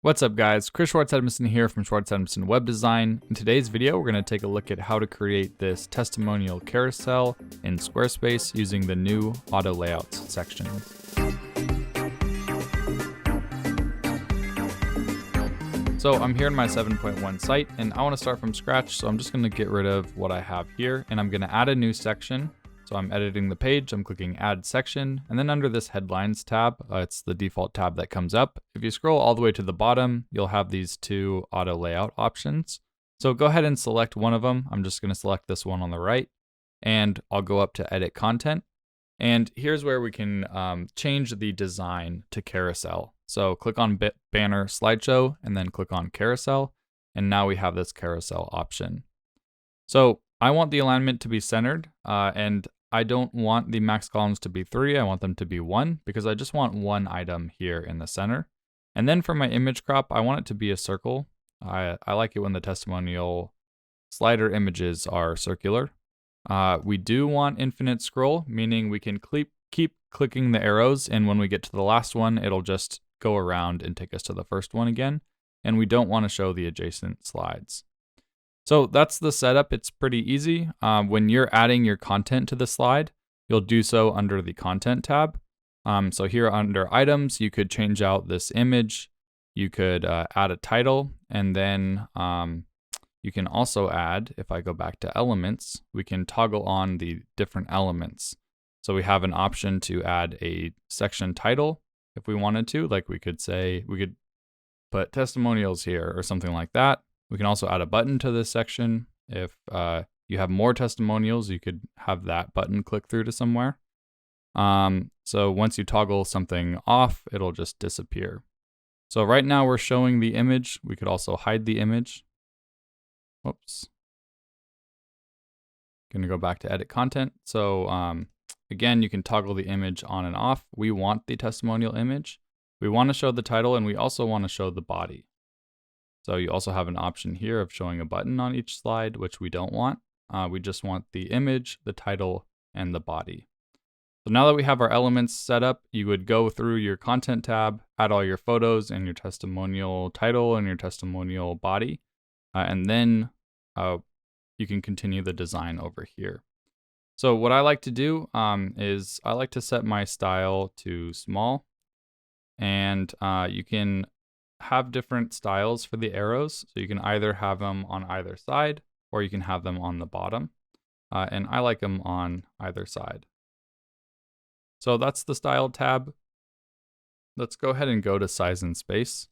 What's up guys, Chris Schwartz-Edmondson here from Schwartz-Edmondson Web Design. In today's video, we're going to take a look at how to create this testimonial carousel in Squarespace using the new auto layouts section. So I'm here in my 7.1 site and I want to start from scratch, so I'm just going to get rid of what I have here and I'm going to add a new section. So I'm editing the page, I'm clicking add section, and then under this headlines tab, it's the default tab that comes up. If you scroll all the way to the bottom, you'll have these two auto layout options. So go ahead and select one of them. I'm just going to select this one on the right, and I'll go up to edit content. And here's where we can change the design to carousel. So click on banner slideshow and then click on carousel. And now we have this carousel option. So I want the alignment to be centered and I don't want the max columns to be 3, I want them to be 1 because I just want one item here in the center. And then for my image crop, I want it to be a circle. I like it when the testimonial slider images are circular. We do want infinite scroll, meaning we can keep clicking the arrows, and when we get to the last one, it'll just go around and take us to the first one again. And we don't want to show the adjacent slides. So that's the setup. It's pretty easy. When you're adding your content to the slide, you'll do so under the content tab. So here under items, you could change out this image. You could add a title, and then you can also add, if I go back to elements, we can toggle on the different elements. So we have an option to add a section title if we wanted to, like we could put testimonials here or something like that. We can also add a button to this section. If you have more testimonials, you could have that button click through to somewhere. So once you toggle something off, it'll just disappear. So right now we're showing the image. We could also hide the image. Whoops. Gonna go back to edit content. So again, you can toggle the image on and off. We want the testimonial image. We want to show the title, and we also want to show the body. So you also have an option here of showing a button on each slide, which we don't want. We just want the image, the title, and the body. So now that we have our elements set up, you would go through your content tab, add all your photos and your testimonial title and your testimonial body, and then you can continue the design over here. So what I like to do is I like to set my style to small, and you can have different styles for the arrows. So you can either have them on either side or you can have them on the bottom. And I like them on either side. So that's the style tab. Let's go ahead and go to size and space.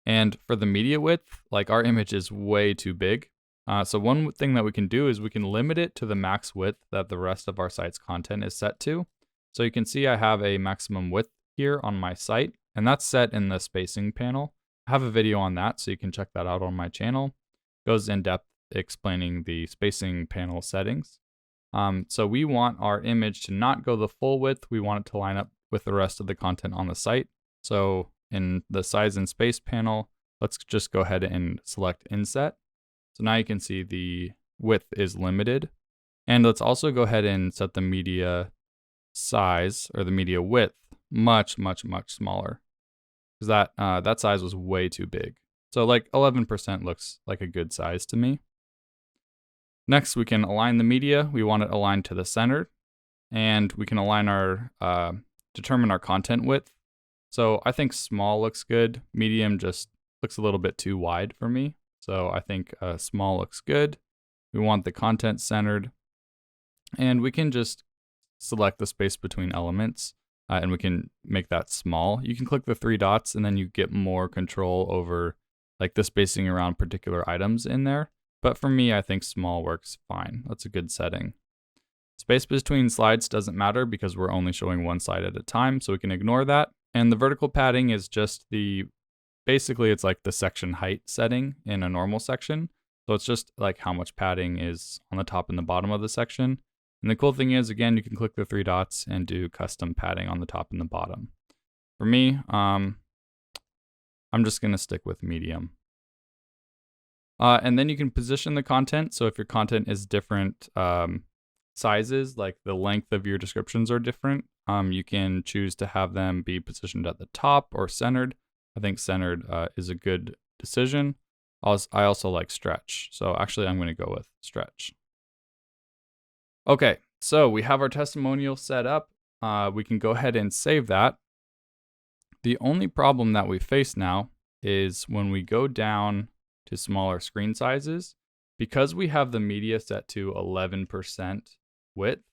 And for the media width, like our image is way too big. So one thing that we can do is we can limit it to the max width that the rest of our site's content is set to. So you can see I have a maximum width here on my site, and that's set in the spacing panel. I have a video on that, so you can check that out on my channel. It goes in depth explaining the spacing panel settings. So we want our image to not go the full width. We want it to line up with the rest of the content on the site. So in the size and space panel, let's just go ahead and select inset. So now you can see the width is limited. And let's also go ahead and set the media size or the media width much smaller, because that size was way too big. So like 11% looks like a good size to me. Next, we can align the media. We want it aligned to the center, and we can align our determine our content width. So I think small looks good. Medium just looks a little bit too wide for me. So I think small looks good. We want the content centered, and we can just select the space between elements. And we can make that small. You can click the 3 dots and then you get more control over like the spacing around particular items in there. But for me, I think small works fine. That's a good setting. Space between slides doesn't matter because we're only showing one slide at a time, so we can ignore that. And the vertical padding is just basically it's like the section height setting in a normal section. So it's just like how much padding is on the top and the bottom of the section. And the cool thing is, again, you can click the 3 dots and do custom padding on the top and the bottom. For me, I'm just going to stick with medium. And then you can position the content. So if your content is different sizes, like the length of your descriptions are different, you can choose to have them be positioned at the top or centered. I think centered is a good decision. I also like stretch. So actually I'm going to go with stretch. Okay, so we have our testimonial set up. We can go ahead and save that. The only problem that we face now is when we go down to smaller screen sizes, because we have the media set to 11% width,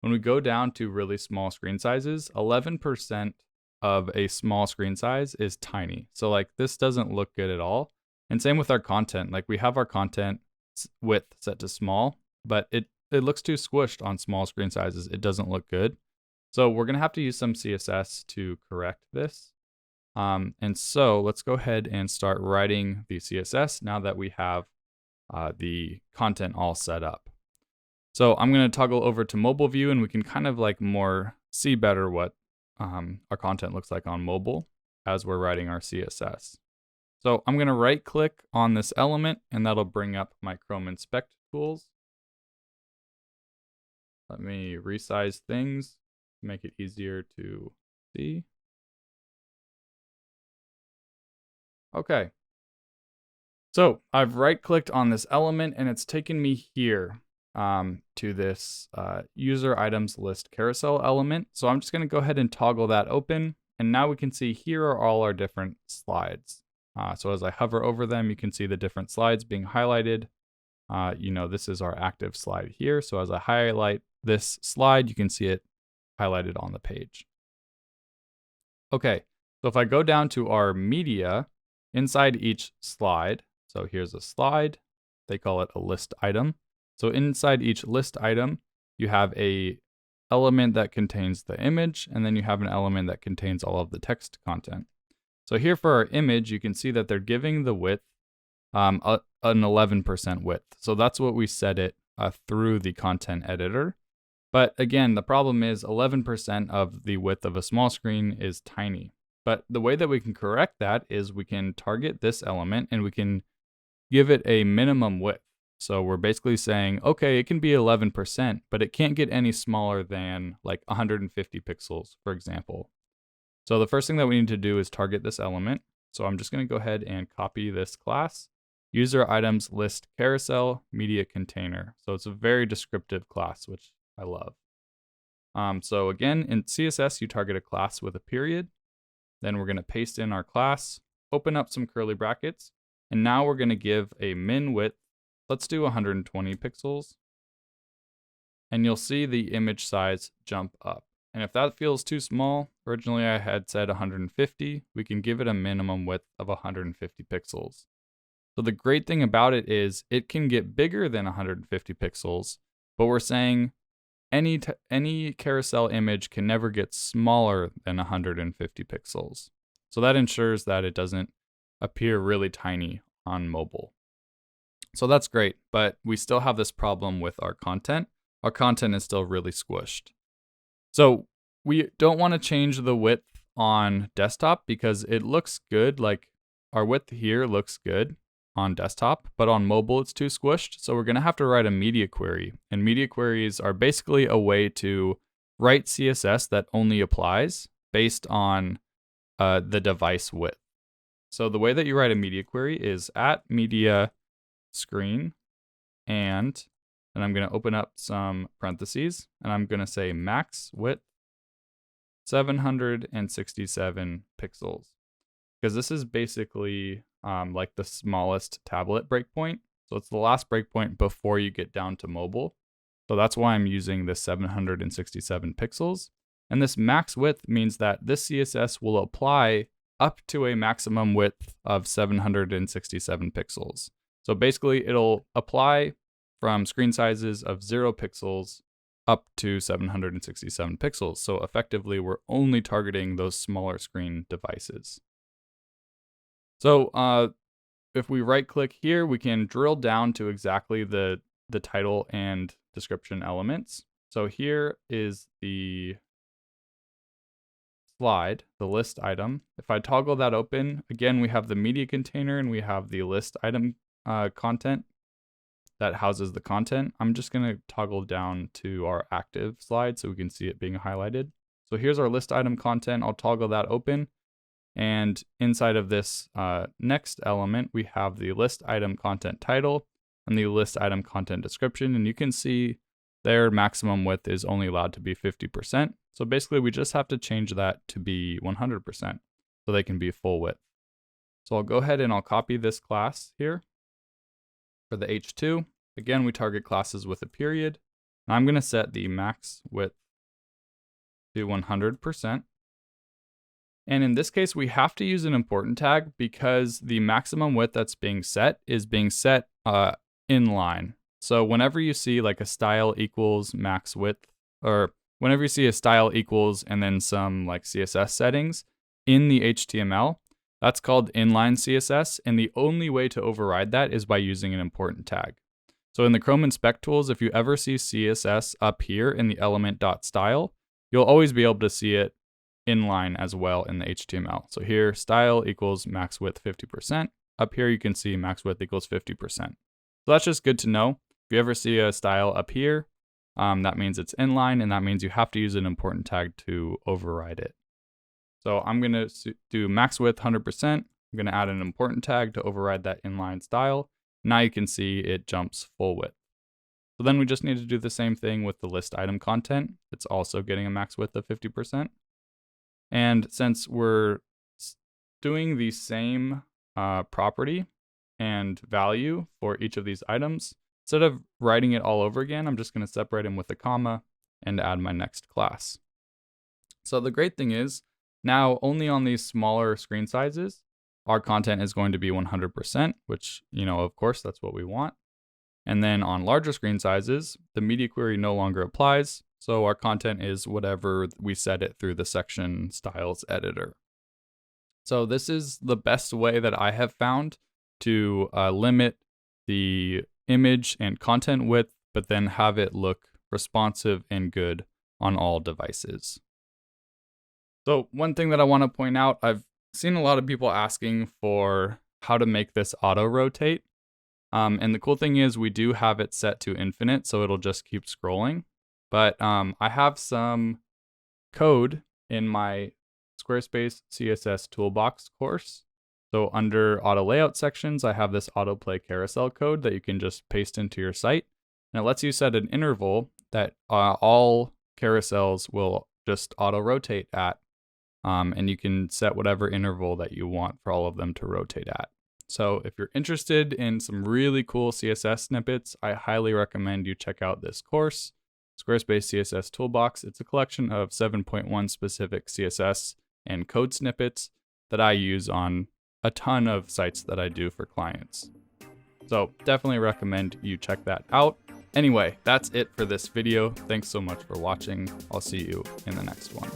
when we go down to really small screen sizes, 11% of a small screen size is tiny. So like this doesn't look good at all. And same with our content. Like we have our content width set to small, but it looks too squished on small screen sizes. It doesn't look good. So we're going to have to use some CSS to correct this. And so let's go ahead and start writing the CSS now that we have the content all set up. So I'm going to toggle over to mobile view, and we can kind of like more see better what our content looks like on mobile as we're writing our CSS. So I'm going to right click on this element, and that'll bring up my Chrome Inspect tools. Let me resize things, make it easier to see. Okay. So I've right clicked on this element, and it's taken me here to this user items list carousel element. So I'm just going to go ahead and toggle that open. And now we can see here are all our different slides. So as I hover over them, you can see the different slides being highlighted. This is our active slide here. So as I highlight this slide, you can see it highlighted on the page. Okay, so if I go down to our media, inside each slide, so here's a slide, they call it a list item. So inside each list item, you have a element that contains the image, and then you have an element that contains all of the text content. So here for our image, you can see that they're giving the width an 11% width. So that's what we set it through the content editor. But again, the problem is 11% of the width of a small screen is tiny. But the way that we can correct that is we can target this element and we can give it a minimum width. So we're basically saying, okay, it can be 11%, but it can't get any smaller than like 150 pixels, for example. So the first thing that we need to do is target this element. So I'm just going to go ahead and copy this class, user items list carousel media container. So it's a very descriptive class, which I love. So again, in CSS, you target a class with a period. Then we're going to paste in our class, open up some curly brackets, and now we're going to give a min width. Let's do 120 pixels. And you'll see the image size jump up. And if that feels too small, originally I had said 150, we can give it a minimum width of 150 pixels. So the great thing about it is it can get bigger than 150 pixels, but we're saying any carousel image can never get smaller than 150 pixels. So that ensures that it doesn't appear really tiny on mobile. So that's great, but we still have this problem with our content. Our content is still really squished. So we don't want to change the width on desktop because it looks good. Like our width here looks good on desktop, but on mobile it's too squished. So we're going to have to write a media query. And media queries are basically a way to write CSS that only applies based on the device width. So the way that you write a media query is at media screen, and then I'm going to open up some parentheses, and I'm going to say max width 767 pixels, because this is basically like the smallest tablet breakpoint. So it's the last breakpoint before you get down to mobile. So that's why I'm using this 767 pixels. And this max width means that this CSS will apply up to a maximum width of 767 pixels. So basically it'll apply from screen sizes of 0 pixels up to 767 pixels. So effectively we're only targeting those smaller screen devices. So if we right click here, we can drill down to exactly the title and description elements. So here is the slide, the list item. If I toggle that open, again, we have the media container and we have the list item content that houses the content. I'm just going to toggle down to our active slide so we can see it being highlighted. So here's our list item content. I'll toggle that open. And inside of this next element, we have the list item content title and the list item content description. And you can see their maximum width is only allowed to be 50%. So basically we just have to change that to be 100% so they can be full width. So I'll go ahead and I'll copy this class here for the H2. Again, we target classes with a period. I'm going to set the max width to 100%. And in this case, we have to use an important tag because the maximum width that's being set is being set inline. So whenever you see like a style equals max width, or whenever you see a style equals and then some like CSS settings in the HTML, that's called inline CSS. And the only way to override that is by using an important tag. So in the Chrome Inspect tools, if you ever see CSS up here in the element.style, you'll always be able to see it inline as well in the HTML. So here, style equals max width 50%. Up here, you can see max width equals 50%. So that's just good to know. If you ever see a style up here, that means it's inline, and that means you have to use an important tag to override it. So I'm going to do max width 100%. I'm going to add an important tag to override that inline style. Now you can see it jumps full width. So then we just need to do the same thing with the list item content. It's also getting a max width of 50%. And since we're doing the same property and value for each of these items, instead of writing it all over again, I'm just going to separate them with a comma and add my next class. So the great thing is, now only on these smaller screen sizes, our content is going to be 100%, which, of course, that's what we want. And then on larger screen sizes, the media query no longer applies. So our content is whatever we set it through the section styles editor. So this is the best way that I have found to limit the image and content width, but then have it look responsive and good on all devices. So one thing that I want to point out, I've seen a lot of people asking for how to make this auto rotate. And the cool thing is we do have it set to infinite, so it'll just keep scrolling. But I have some code in my Squarespace CSS Toolbox course. So under auto layout sections, I have this autoplay carousel code that you can just paste into your site. And it lets you set an interval that all carousels will just auto rotate at. And you can set whatever interval that you want for all of them to rotate at. So if you're interested in some really cool CSS snippets, I highly recommend you check out this course, Squarespace CSS Toolbox. It's a collection of 7.1 specific CSS and code snippets that I use on a ton of sites that I do for clients. So definitely recommend you check that out. Anyway, that's it for this video. Thanks so much for watching. I'll see you in the next one.